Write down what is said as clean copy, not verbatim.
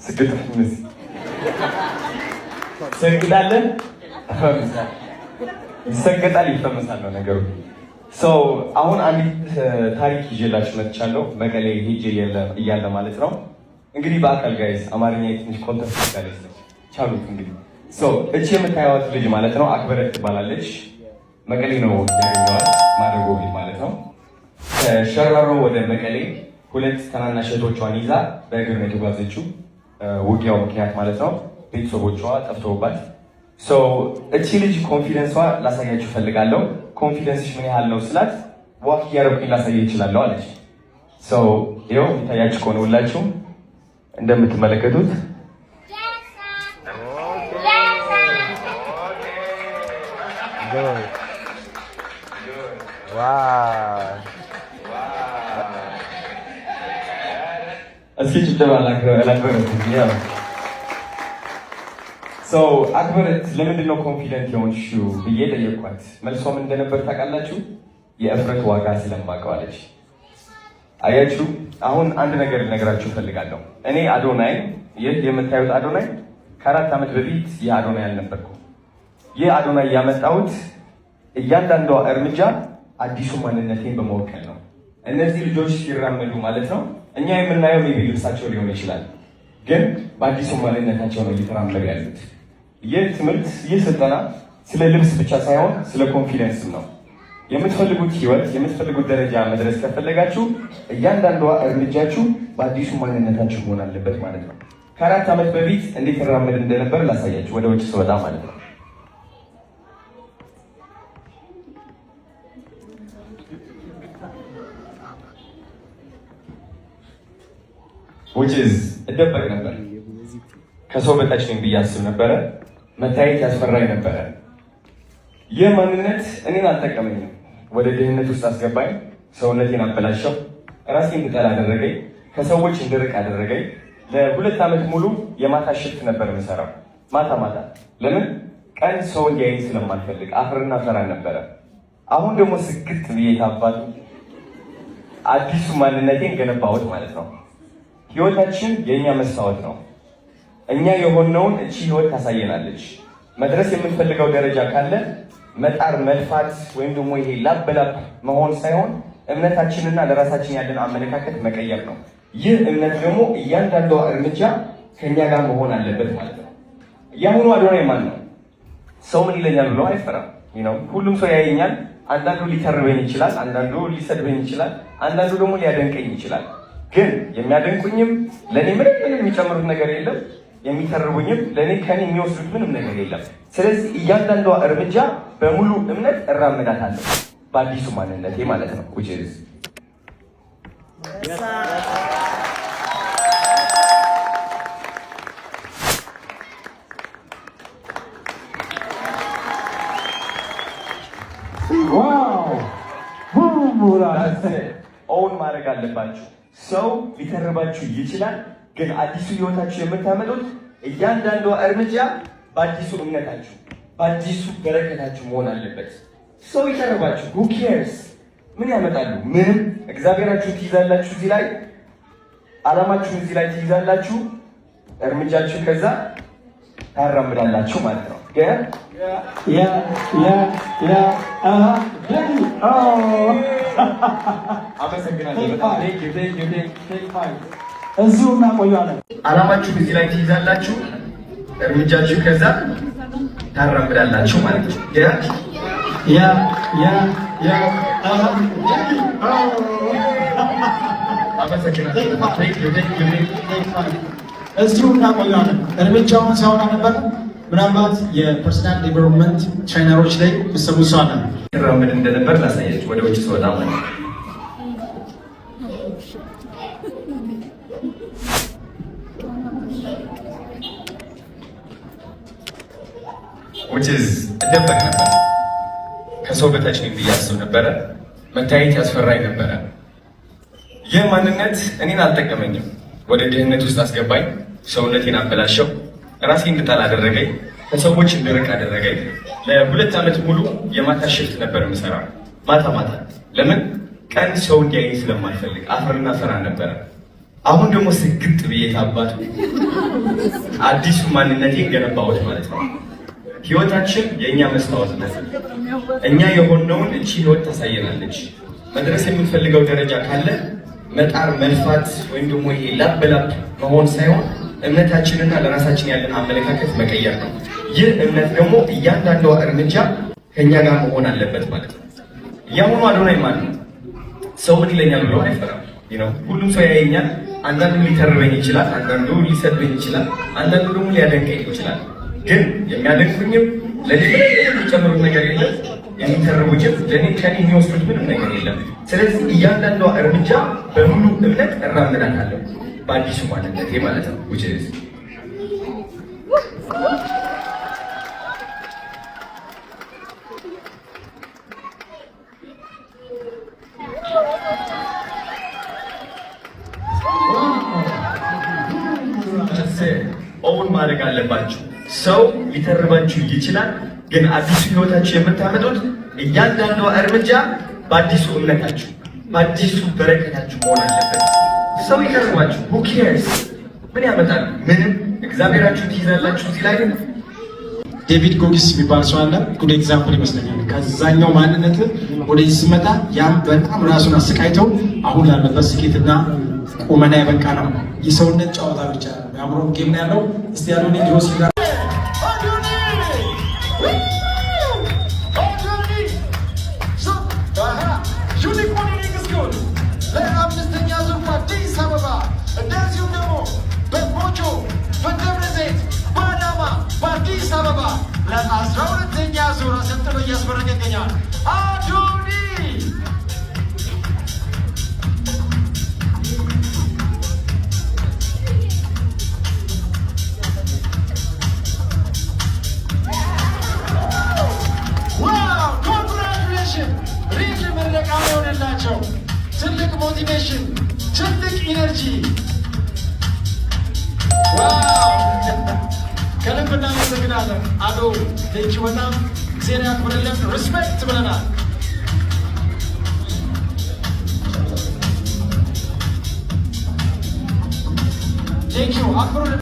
ስግጥምስ ሰግዳለን ይሰገጣል ይፈመሳል ነው ነገሩ። አሁን አንዲት ታሪክ ይዤላችሁ መጥቻለሁ። መቀሌ ሄጄ እያለ ማለት ነው። እንግዲህ በአካል ጋይስ አማርኛ ትንሽ ኮንተክስት ጋይስ ቻሉት። እንግዲህ እቺ የምታዩት ልጅ ማለት ነው አክበረት ትባላለች። መቀሌ ነው ያገኘዋት ማደጎ ቤት ማለት ነው። ከሸራሮ ወደ መቀሌ ሁለት ታናናሽ እህቶቿን ይዛ በእግር ነው የተጓዘችው። ውጊያው ምክንያት ማለት ነው ቤተሰቦቿ ጠፍተውባት። እቺ ልጅ ኮንፊደንሷ ላሳያችሁ ፈልጋለሁ። ኮንፊደንስሽ ምን ያህል ነው ስላት ዋክ እያደረኩኝ ላሳየ ይችላለሁ አለች። ይኸው የሚታያችሁ ከሆነ ሁላችሁም እንደምትመለከቱት እስኪ ጭብጨባ አክበረት ለምንድን ነው ኮንፊደንት የሆንሽው ብዬ ጠየኳት። መልሷ ምን እንደነበር ታውቃላችሁ? የእፍረት ዋጋ ስለማውቀዋለች። አያችሁ፣ አሁን አንድ ነገር ልነግራችሁ እፈልጋለሁ። እኔ አዶናይ፣ ይህ የምታዩት አዶናይ ከ4 ዓመት በፊት ይህ አዶናይ አልነበርኩም። ይህ አዶናይ ያመጣሁት እያንዳንዷ እርምጃ አዲሱ ማንነቴን በመወከል ነው። እነዚህ ልጆች ሲራመዱ ማለት ነው እኛ የምናየው ሜቢ ልብሳቸው ሊሆን ይችላል፣ ግን በአዲሱ ማንነታቸው ነው እየተራመዱ ያሉት። ይህ ትምህርት፣ ይህ ስልጠና ስለ ልብስ ብቻ ሳይሆን ስለ ኮንፊደንስም ነው። የምትፈልጉት ህይወት፣ የምትፈልጉት ደረጃ መድረስ ከፈለጋችሁ እያንዳንዷ እርምጃችሁ በአዲሱ ማንነታችሁ መሆን አለበት ማለት ነው። ከ4 ዓመት በፊት እንዴት ተራመድ እንደነበር ላሳያችሁ ወደ ውጭ ስወጣ ማለት ነው። እደበቅ ነበር። ከሰው በታች ነኝ ብዬ አስብ ነበረ። መታየት ያስፈራኝ ነበረ። ይህ ማንነት እኔን አልጠቀመኝም። ወደ ድህነት ውስጥ አስገባኝ። ሰውነቴን አበላሸው። ራሴን እንድጠላ አደረገኝ። ከሰዎች እንድርቅ አደረገኝ። ለ2 ዓመት ሙሉ የማታ ሽፍት ነበር የምሰራው። ማታ ለምን? ቀን ሰው እንዲያየኝ ስለማልፈልግ አፍርና ፈራ ነበረ። አሁን ደግሞ ስግጥ ብዬ ታባቱ አዲሱ ማንነቴን ገነባሁት ማለት ነው። ህይወታችን የእኛ መስታወት ነው። እኛ የሆነውን እቺ ህይወት ታሳየናለች። መድረስ የምንፈልገው ደረጃ ካለ መጣር፣ መልፋት ወይም ደግሞ ይሄ ላብ በላብ መሆን ሳይሆን እምነታችንና ለራሳችን ያለን አመለካከት መቀየር ነው። ይህ እምነት ደግሞ እያንዳንዷ እርምጃ ከኛ ጋር መሆን አለበት ማለት ነው። የአሁኑ አዶናይ ማን ነው? ሰው ምን ይለኛል ብሎ አይፈራም። ሁሉም ሰው ያየኛል። አንዳንዱ ሊተርበኝ ይችላል፣ አንዳንዱ ሊሰድበኝ ይችላል፣ አንዳንዱ ደግሞ ሊያደንቀኝ ይችላል። ግን የሚያደንቁኝም ለእኔ ምንም የሚጨምሩት ነገር የለም፣ የሚተርቡኝም ለእኔ ከኔ የሚወስዱት ምንም ነገር የለም። ስለዚህ እያንዳንዷ እርምጃ በሙሉ እምነት እራመዳታለሁ በአዲሱ ማንነቴ ማለት ነው። ኦውን ማድረግ አለባችሁ። ሰው ሊተርባችሁ ይችላል፣ ግን አዲሱ ህይወታችሁ የምታመጡት እያንዳንዷ እርምጃ በአዲሱ እምነታችሁ፣ በአዲሱ በረከታችሁ መሆን አለበት። ሰው ይተርባችሁ፣ who cares? ምን ያመጣሉ? ምንም። እግዚአብሔራችሁን ትይዛላችሁ፣ እዚህ ላይ ዓላማችሁን እዚህ ላይ ትይዛላችሁ፣ እርምጃችሁ ከዛ ታራምዳላችሁ ማለት ነው። እዚሁ እናቆያለን። ዓላማችሁ እዚህ ላይ ትይዛላችሁ፣ እርምጃችሁ ከዛ ታራምዳላችሁ ማለት ነው። እዚሁ እናቆያለን። እርምጃውን ሲያወጣ ነበር። ምናልባት የፐርሰናል ዴቨሎፕመንት ትሬነሮች ላይ ብትሰሙ ሰው አለ ይራመድ እንደነበር ላሳያችሁ ወደ ውጭ ስወጣ ማለት ነው። እደበቅ ነበር። ከሰው በታች ነኝ ብዬ አስብ ነበረ። መታየት ያስፈራኝ ነበረ። ይህ ማንነት እኔን አልጠቀመኝም። ወደ ድህነት ውስጥ አስገባኝ። ሰውነቴን አበላሸው። ራሴን እንድጠላ አደረገኝ። ከሰዎች እንድርቅ አደረገኝ። ለ2 ዓመት ሙሉ የማታ ሽፍት ነበር የምሰራው። ማታ ለምን? ቀን ሰው እንዲያየኝ ስለማልፈልግ አፍርና ፈራ ነበረ። አሁን ደግሞ ስግጥ ብዬ ታባቱ አዲሱ ማንነቴን ገነባሁት ማለት ነው። ህይወታችን የእኛ መስታወት ነው። እኛ የሆነውን እቺ ህይወት ታሳየናለች። መድረስ የምንፈልገው ደረጃ ካለ መጣር፣ መልፋት ወይም ደግሞ ይሄ ላብ በላብ መሆን ሳይሆን እምነታችንና ለራሳችን ያለን አመለካከት መቀየር ነው። ይህ እምነት ደግሞ እያንዳንዷ እርምጃ ከኛ ጋር መሆን አለበት ማለት ነው። ያሁኑ አዶናይ ማለት ነው ሰው ምን ይለኛል ብሎ አይፈራም። ሁሉም ሰው ያየኛል። አንዳንዱ ሊተርበኝ ይችላል፣ አንዳንዱ ሊሰድበኝ ይችላል፣ አንዳንዱ ደግሞ ሊያደንቀኝ ይችላል። ግን የሚያደንቁኝም ለኔ የሚጨምሩት ነገር የለም፣ የሚተርቡኝም ለኔ ከኔ የሚወስዱት ምንም ነገር የለም። ስለዚህ እያንዳንዷ እርምጃ በሙሉ እምነት እራመዳታለሁ በአዲሱ ማንነቴ ማለት ነው። ኦውን ማድረግ አለባችሁ። ሰው ሊተርባችሁ ይችላል፣ ግን አዲሱ ህይወታችሁ የምታመጡት እያንዳንዷ እርምጃ በአዲሱ እምነታችሁ በአዲሱ በረከታችሁ መሆን አለበት። ሰው ይተርባችሁ who cares ምን ያመጣል? ምንም። እግዚአብሔራችሁ ትይዛላችሁ። እዚህ ላይ ዴቪድ ጎጊስ የሚባል ሰው አለ። ጉድ ኤግዛምፕል ይመስለኛል። ከዛኛው ማንነት ወደዚህ ሲመጣ ያም በጣም ራሱን አሰቃይተው አሁን ላለበት ስኬትና ቁመና የበቃ ነው። የሰውነት ጨዋታ ብቻ የአእምሮ ጌም ነው ያለው። እስቲ ያሉን ድሮስ ጋር ለአምስተኛ ዙር በአዲስ አበባ እንደዚሁም ደግሞ በሞጆ በደብረ ዘይት በአዳማ በአዲስ አበባ ለ12ኛ ዙር አሰልጥኖ እያስመረቀ ይገኛል አዶኒ። ትልቅ ሞቲቬሽን፣ ትልቅ ኢነርጂ። ዋው! ከልብ እናመሰግናለን አዶ። ቴንኪው በጣም ዜና ያክብርልን። ሪስፔክት ብለናል። ቴንኪው አክብሩልን።